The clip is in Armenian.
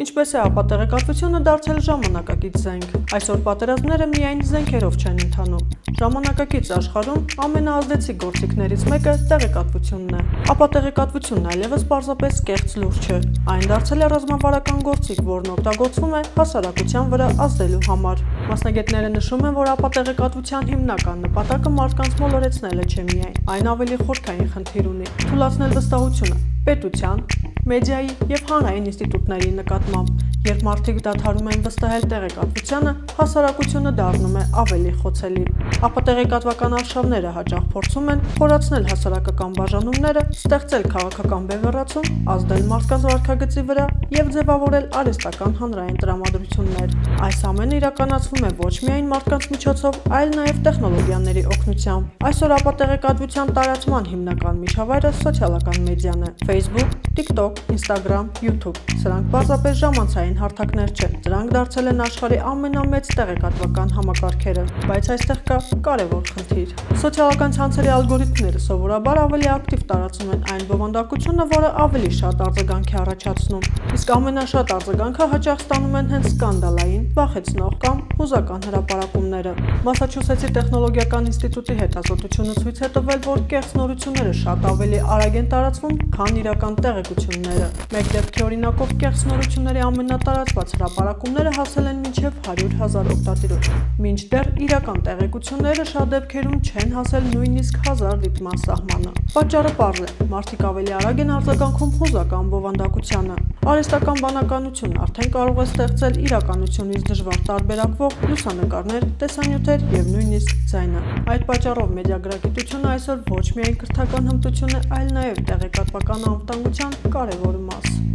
Ինչպես է ապատեղեկատվությունը դարձել ժամանակակից զենք։ Այսօր պատերազմները միայն զենքերով չեն ընթանում։ Ժամանակակից աշխարհում ամենաազդեցիկ գործիքներից մեկը տեղեկատվությունն է։ Ապատեղեկատվությունն այլևս պարզապես կեղծ լուր չէ։ Այն դարձել է ռազմավարական գործիք, որն օգտագործվում է հասարակության վրա ազդելու համար։ Մասնագետները նշում են, որ ապատեղեկատվության հիմնական նպատակը մարդկանց մոլորեցնելը չէ միայն, այն ավելի խորքային խնդիր ունի՝ թուլացնել վստահությունը պետության, մեդիայի եւ հանրային ինստիտուտների նկատմամբ։ Երբ մարդիկ դադարում են վստահել տեղեկատվությանը, հասարակությունը դառնում է ավելի խոցելի։ Ապատեղեկատվական արշավները հաճախ փորձում են խորացնել հասարակական բաժանումները, ստեղծել քաղաքական բևեռացում, ազդել մարդկանց վարքագծի վրա եւ ձևավորել արհեստական հանրային տրամադրություններ։ Այս ամենը իրականացվում է ոչ միայն մարդկանց միջոցով, այլ նաեւ տեխնոլոգիաների օգնությամբ։ Այսօր ապատեղեկատվության տարածման հիմնական միջավայրը սոցիալական մեդիան է։ Facebook, TikTok, Instagram, YouTube։ Սրանք պարզապես ժամանցային հարթակներ չեն։ Դրանք դարձել են աշխարհի ամենամեծ տեղեկատվական համակարգերը, բայց այստեղ կա կարևոր խնդիր։ Սոցիալական ցանցերի ալգորիթմները սովորաբար ավելի ակտիվ տարածում են այն բովանդակությունը, որը ավելի շատ արձագանք է առաջացնում։ Իսկ ամենաշատ արձագանքը հաճախ ստանում են հենց սկանդալային, վախեցնող կամ հուզական հրապարակումները։ Մասաչուսեթսի տեխնոլոգիական ինստիտուտի հետազոտությունը ցույց է տվել, որ կեղծ նորությունները շատ ավելի արագ են տարածվում, քան իրական տեղեկությունները։ Մեկ դեպքի օրինակով կեղծ նորությունների ամենատարածված հրապարակումները հասել են մինչև 100,000 օգտատերոջ, մինչդեռ իրական տեղեկությունները շատ դեպքերում չեն հասել նույնիսկ 1000 դիտման սահմանը։ Պատճառը պարզ է՝ մարդիկ ավելի արագ են արձագանքում հուզական բովանդակությանը։ Արհեստական բանականությունն արդեն կարող է ստեղծել իրականությունից դժվար տարբերակվող լուսանկարներ, տեսանյութեր եւ նույնիսկ ձայնը։ Այդ պատճառով մեդիագրագիտությունը այսօր ոչ միայն կրթական հմտություն է, այլ նաեւ տեղեկատվական անվտանգության կարևոր մաս։